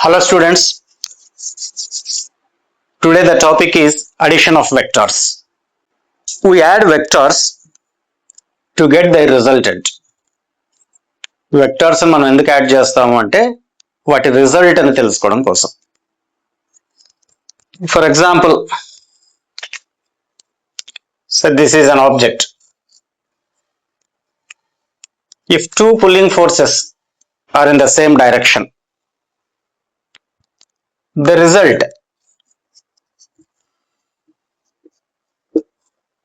Hello students, today the topic is addition of vectors. We add vectors to get their resultant. Vectors మనం ఎందుకు add చేస్తాము అంటే వాటి result అని తెలుసుకోవడం కోసం. For example, so this is an object. If two pulling forces are in the same direction, the result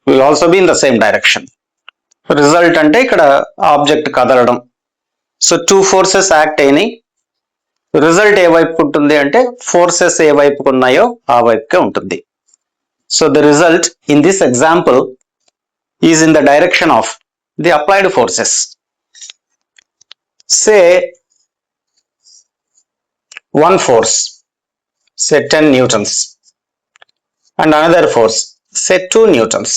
will also be in the same direction. Result అంటే ఇక్కడ ఆబ్జెక్ట్ కదలడం. సో టూ ఫోర్సెస్ యాక్ట్ అయినాయి, result ఏ వైపుకు ఉంటుంది అంటే forces ఏ వైపుకు ఉన్నాయో ఆ వైపుకే ఉంటుంది. So the result in this example is in the direction of the applied forces. Say one force, say 10 newtons, and another force, say 2 newtons.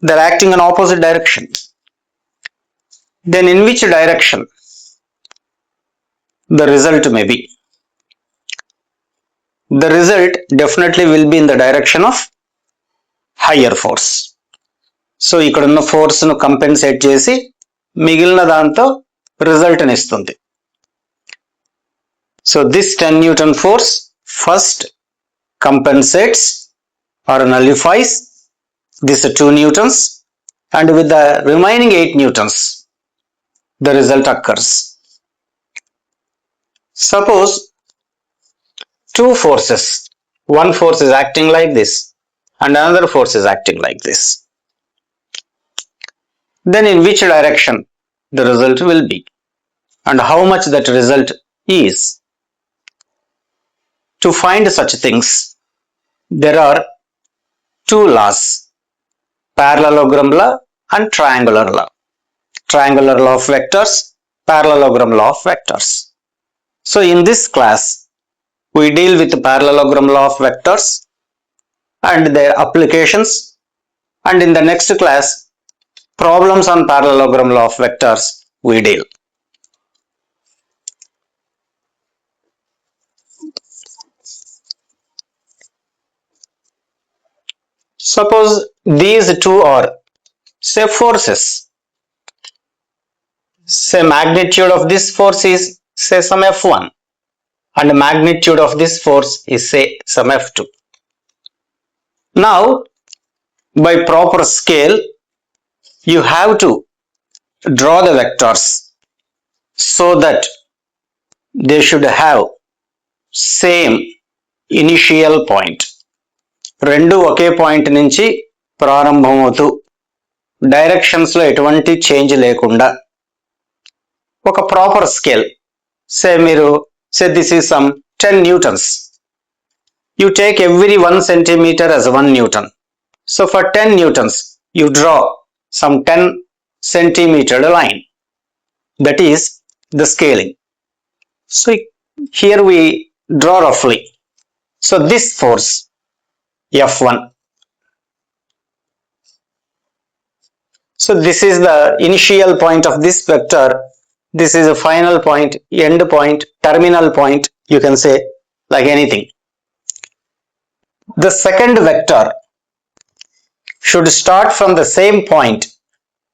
They're acting in opposite direction. Then in which direction the result may be? The result definitely will be in the direction of higher force. So ikkadunna force nu compensate chesi migilina danto result ni istundi. So this 10 Newton force first compensates or nullifies this 2 Newtons, and with the remaining 8 Newtons the result occurs. Suppose two forces, one force is acting like this and another force is acting like this. Then in which direction the result will be and how much that result is? To find such things, there are two laws, parallelogram law and triangular law. Triangular law of vectors, parallelogram law of vectors. So in this class, we deal with the parallelogram law of vectors and their applications, and in the next class, problems on parallelogram law of vectors we deal. Suppose these two are, say, forces. Say magnitude of this force is, say, some F1, and magnitude of this force is, say, some F2. Now, by proper scale, you have to draw the vectors so that they should have same initial point. రెండు ఒకే point నుంచి ప్రారంభమవుతూ directions లో ఎటువంటి change లేకుండా ఒక proper scale, say this is some 10 newtons. You take every 1 centimeter as 1 Newton. So for 10 newtons, you draw some 10 centimeter line. That is the scaling. So here we draw roughly. So this force F1. So this is the initial point of this vector. This is a final point, end point, terminal point, you can say, like anything. The second vector should start from the same point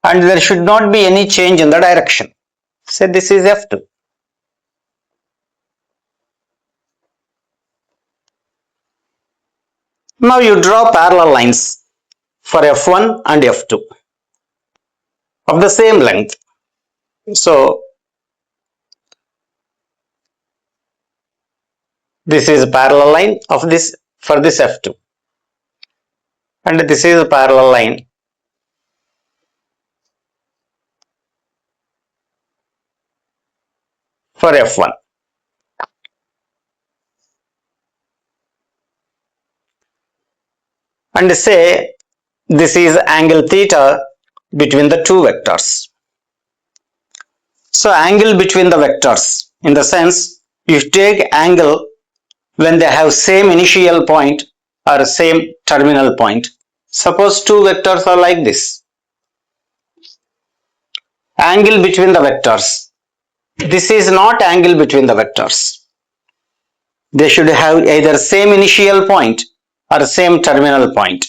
and there should not be any change in the direction. Say this is F2. Now you draw parallel lines for F1 and F2 of the same length. So this is a parallel line of this for this F2, and this is a parallel line for F1. And say this is angle theta between the two vectors. So angle between the vectors, in the sense you take angle when they have same initial point or same terminal point. Suppose two vectors are like this. Angle between the vectors. This is not angle between the vectors. They should have either same initial point or same terminal point.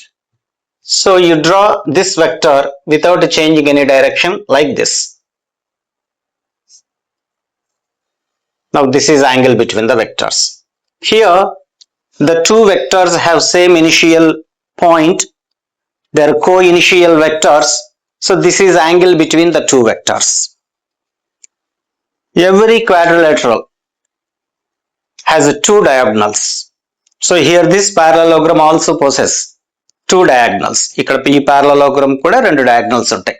So you draw this vector without changing any direction like this. Now this is angle between the vectors. Here the two vectors have same initial point. They are co-initial vectors. So this is angle between the two vectors. Every quadrilateral has two diagonals. So here this parallelogram also possesses two diagonals. ఇక్కడ ఈ parallelogram కూడా రెండు diagonals ఉంటాయి.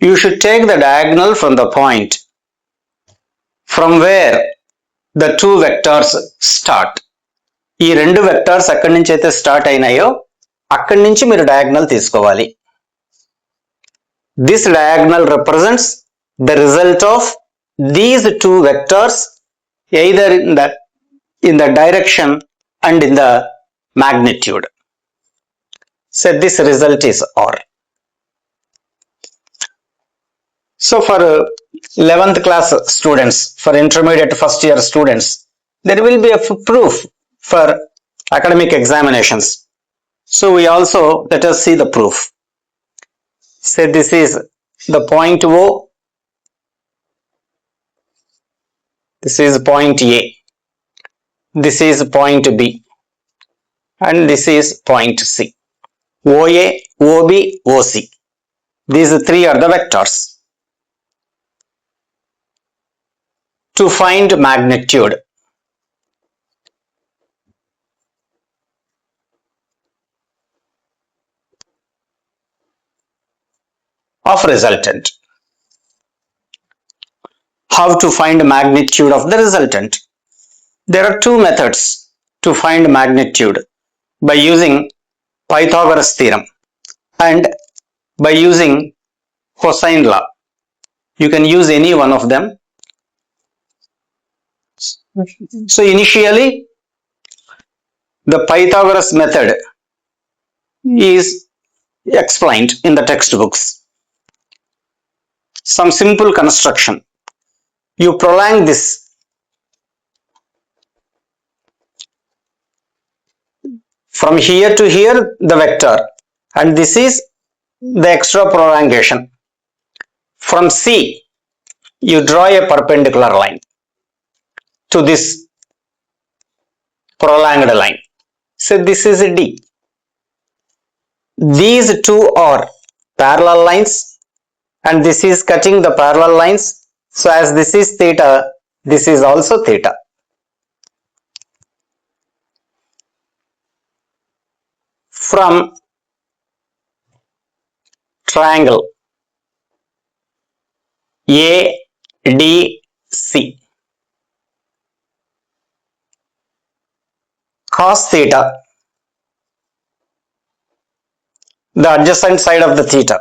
You should take the diagonal from the point from where the two vectors start. ఈ రెండు vectors ఎక్కడి నుంచి అయితే స్టార్ట్ అయినాయో అక్కడి నుంచి మీరు డయాగ్నల్ తీసుకోవాలి. This diagonal represents the result of these two vectors either in the direction and in the magnitude. So this result is R. So for 11th class students, for intermediate first year students, there will be a proof for academic examinations. So we also let us see the proof. Say this is the point O, this is point A, this is point B, and this is point C. OA, OB, OC. These three are the vectors. To find magnitude, of resultant. How to find magnitude of the resultant? There are two methods to find magnitude, by using Pythagoras theorem and by using cosine law. You can use any one of them. So initially the Pythagoras method is explained in the textbooks. Some simple construction. You prolong this from here to here, the vector, and this is the extra prolongation. From C, you draw a perpendicular line to this prolonged line. So this is a D. These two are parallel lines, and this is cutting the parallel lines. So as this is theta, this is also theta. From triangle ADC, cos theta, the adjacent side of the theta,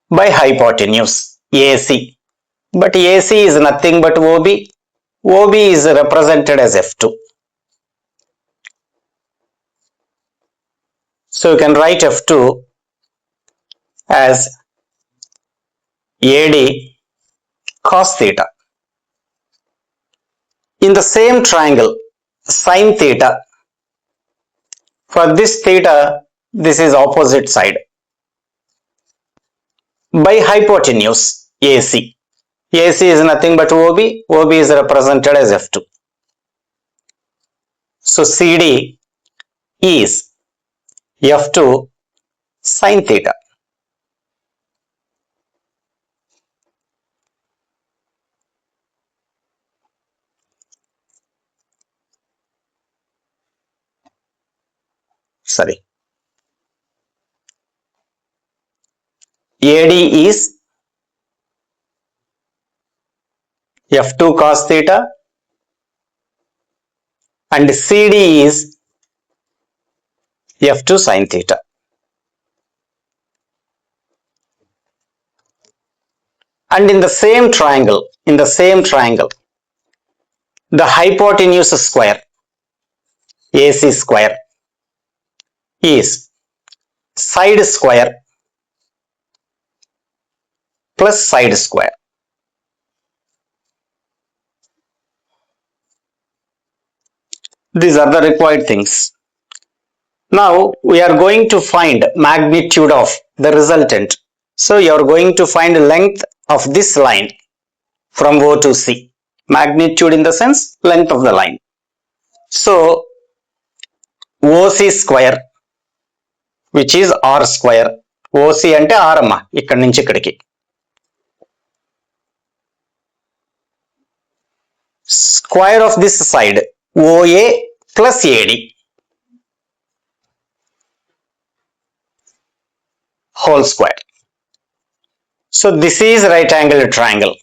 by hypotenuse AC. But AC is nothing but OB. OB is represented as F2. So you can write F2 as AD cos theta. In the same triangle, sin theta, for this theta, this is opposite side, by hypotenuse AC. AC is nothing but OB. OB is represented as F2. So CD is F2 sin theta. Sorry. AD is F2 cos theta, and CD is F2 sin theta. And in the same triangle, the hypotenuse square, AC square, is side square plus side square. These are the required things. Now we are going to find magnitude of the resultant. So you are going to find length of this line from O to C. Magnitude in the sense length of the line. So OC square, which is R square. OC అంటే R అమ్మా, ఇక్కడి నుంచి ఇక్కడికి. Square of this side OA plus AD whole square. So this is right angled triangle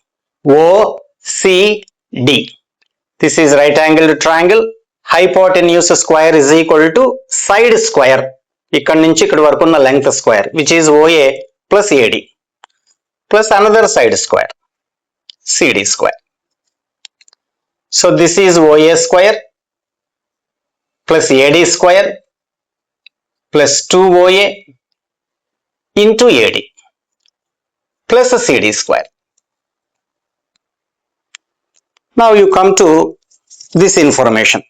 OCD. This is right angled triangle. Hypotenuse square is equal to side square. ఇక్కడ నుంచి ఇక్కడ వరకు ఉన్న length square, which is OA plus AD plus another side square CD square. So this is OA square plus AD square plus 2OA into AD plus CD square. Now you come to this information.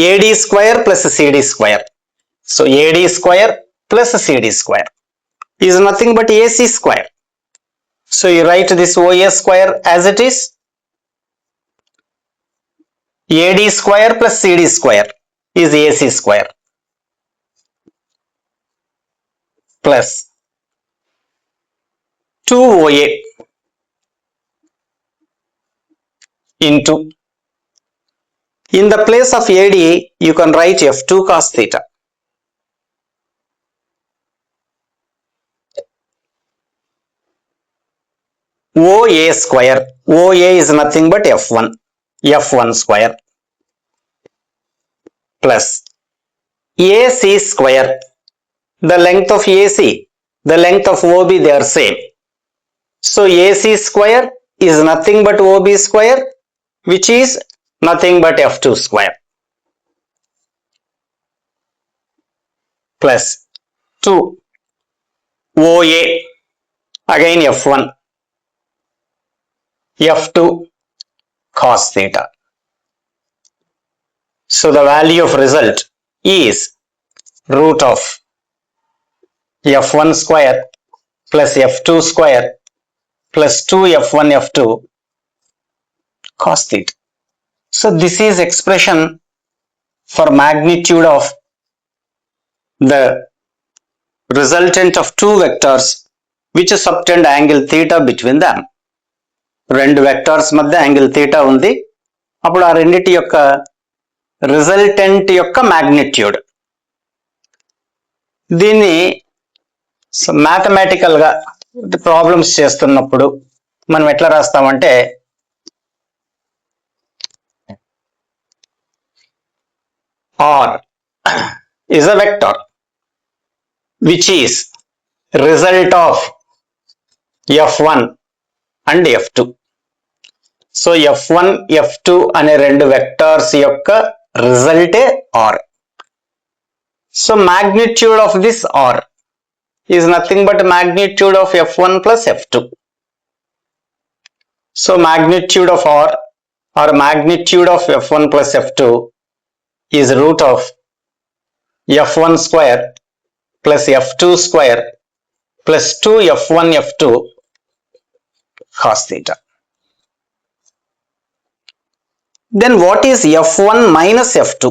AD square plus CD square. So AD square plus CD square is nothing but AC square. So you write this OA square as it is. AD square plus CD square is AC square plus 2OA into, in the place of AD you can write F2 cos theta. OA square, OA is nothing but F1, F1 square plus AC square, the length of AC, the length of OB, they are same. So AC square is nothing but OB square, which is nothing but F2 square plus 2 OA, again F1, F2 cos theta. So the value of result is root of F1 square plus F2 square plus 2 F1 F2 cos theta. So this is expression for magnitude of the resultant of two vectors which subtend angle theta between them. రెండు vectors మధ్య angle theta ఉంది. అప్పుడు ఆ రెండిటి యొక్క resultant యొక్క magnitude. దీన్ని mathematical గా ప్రాబ్లమ్స్ చేస్తున్నప్పుడు మనం ఎట్లా రాస్తామంటే R is a vector which is result of F1 and F2. So F1, F2 అనే రెండు వెక్టార్స్ యొక్క రిజల్టే R. So magnitude of this R is nothing but magnitude of F1 plus F2. So magnitude of R or magnitude of F1 plus F2 is root of F1 square plus F2 square plus 2 F1 F2 cos theta. Then what is F1 minus F2?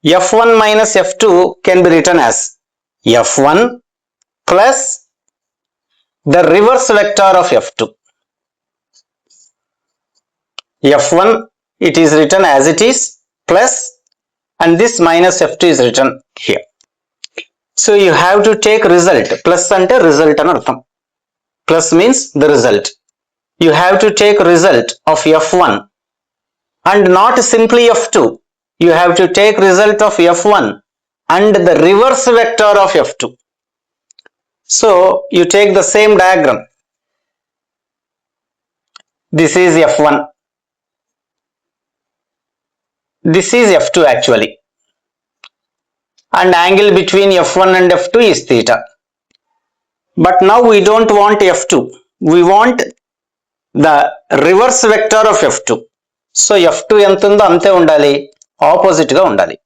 F1 minus F2 can be written as F1 plus the reverse vector of F2. F1 it is written as it is plus, and this minus F2 is written here. So you have to take result. Plus ante result అని అర్థం. Plus means the result. You have to take result of F1 and not simply F2. You have to take result of F1 and the reverse vector of F2. So you take the same diagram. This is F1. This is F2 actually. And angle between F1 and F2 is theta. But now we don't want F2. We want the reverse vector of F2. So F2 ఎంత ఉందో అంతే ఉండాలి, opposite గా ఉండాలి.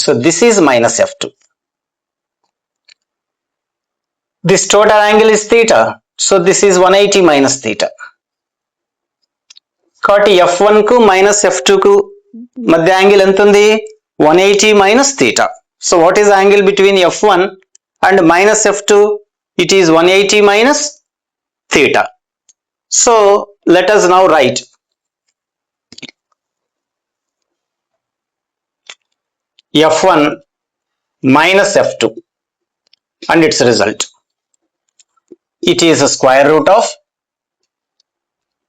So this is minus F2. This total angle is theta. So this is 180 minus theta. కాబట్టి F1 కు minus F2 కు మధ్య యాంగిల్ ఎంత ఉంది? 180 minus theta. So what is angle between F1 and minus F2? It is 180 minus theta. So let us now write F1 minus F2 and its result. It is a square root of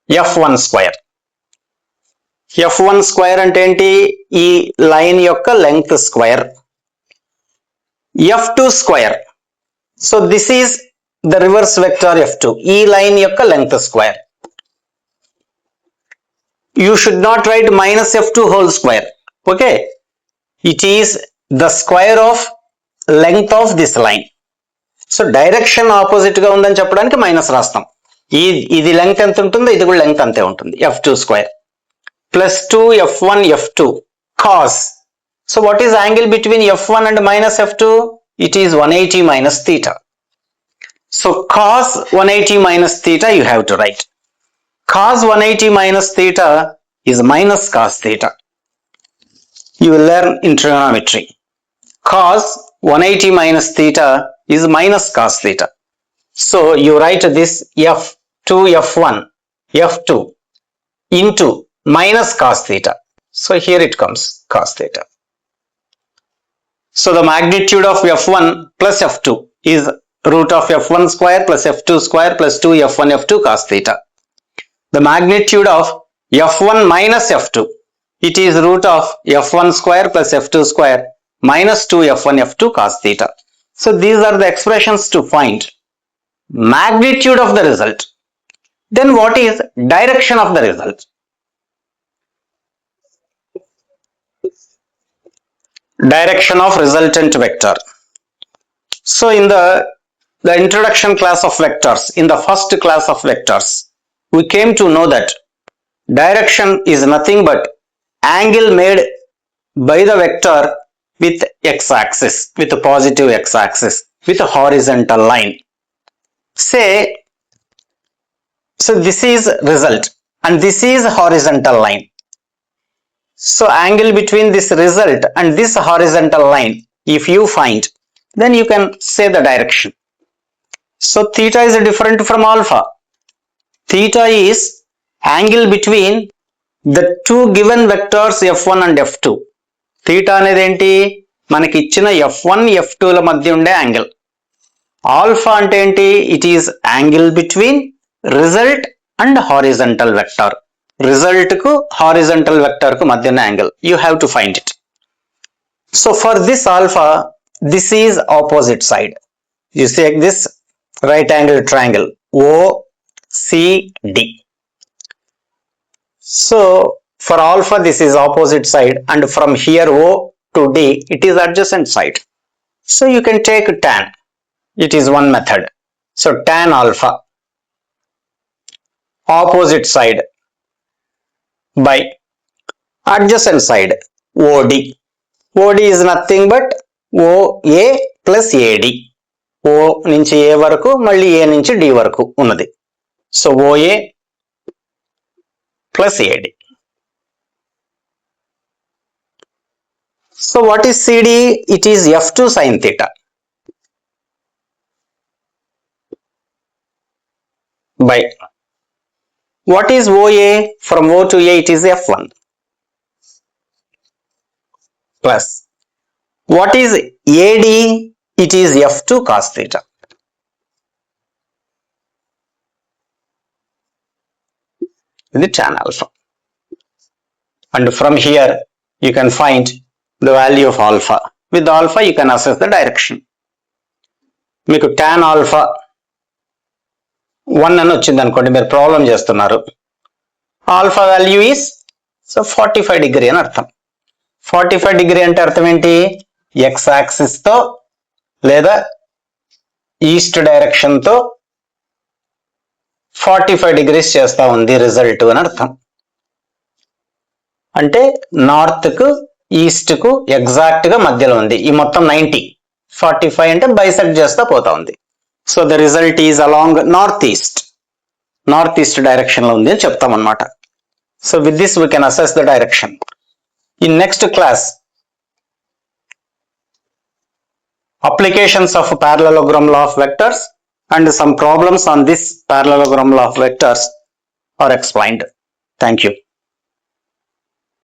F1 square. F1 square అంటే ఏంటి? ఈ line యొక్క length square. F2 square. So this is the reverse vector F2. ఈ line యొక్క length square. You should not write minus F2 whole square. Okay. It is the square of length of this line. So direction opposite గా ఉందని చెప్పడానికి minus రాస్తాం. ఇది length ఎంత ఉంటుందో ఇది కూడా లెంగ్త్ అంతే ఉంటుంది. F2 square plus 2 F1 F2 cos. So what is angle between F1 and minus F2? It is 180 minus theta. So cos 180 minus theta you have to write. Cos 180 minus theta is minus cos theta. You will learn in trigonometry. Cos 180 minus theta is minus cos theta. So you write this F2 F1 F2 into minus cos theta. So here it comes cos theta. So the magnitude of F1 plus F2 is root of F1 square plus F2 square plus 2 F1 F2 cos theta. The magnitude of F1 minus F2, it is root of F1 square plus F2 square minus 2 F1 F2 cos theta. So these are the expressions to find magnitude of the result. Then what is direction of the result? Direction of resultant vector. So in the introduction class of vectors, in the first class of vectors, we came to know that direction is nothing but angle made by the vector with x-axis, with a positive x-axis, with a horizontal line. Say, so this is result and this is horizontal line. So angle between this result and this horizontal line, if you find, then you can say the direction. So theta is different from alpha. Theta is angle between the two given vectors F1 and F2. Theta అనేది ఏంటి? మనకి ఇచ్చిన F1 F2 ల మధ్య ఉండే angle. Alpha అంటే ఏంటి? It is angle between result and horizontal vector. Result కు హారిజంటల్ వెక్టర్ కు మధ్య ఉన్న angle. You have to find it. So for this alpha, this is opposite side. You see this right angle triangle OCD. So for alpha this is opposite side and from here O to D it is adjacent side. So you can take tan. It is one method. So tan alpha opposite side by adjacent side OD. OD is nothing but OA plus AD. O నుంచి ఏ వరకు మళ్ళీ ఏ నుంచి D వరకు ఉన్నది. So OA plus AD. So what is CD? It is F2 sin theta by what is OA? From O to A it is F1 plus what is AD? It is F2 cos theta. The tan alpha. And from here you can find the value of alpha. With alpha you can assess the direction. మీకు tan alpha 1 అని వచ్చింది అనుకోండి, మీరు problem చేస్తున్నారు. Alpha value is so 45 degree అని అర్థం. 45 degree అంటే అర్థం ఏంటి? ఎక్స్ యాక్సిస్ తో లేదా ఈస్ట్ డైరెక్షన్ తో 45 degrees చేస్తా ఉంది రిజల్ట్ అని అర్థం. అంటే నార్త్ కు ఈస్ట్ కు ఎగ్జాక్ట్ గా మధ్యలో ఉంది. ఈ మొత్తం 90, 45 అంటే బైసెక్ట్ చేస్తా పోతా ఉంది. So the result is along north east direction లో ఉంది అని చెప్తాం అనమాట. So with this we can assess the direction. In next class, applications of parallelogram law of vectors and some problems on this parallelogram law of vectors are explained. Thank you.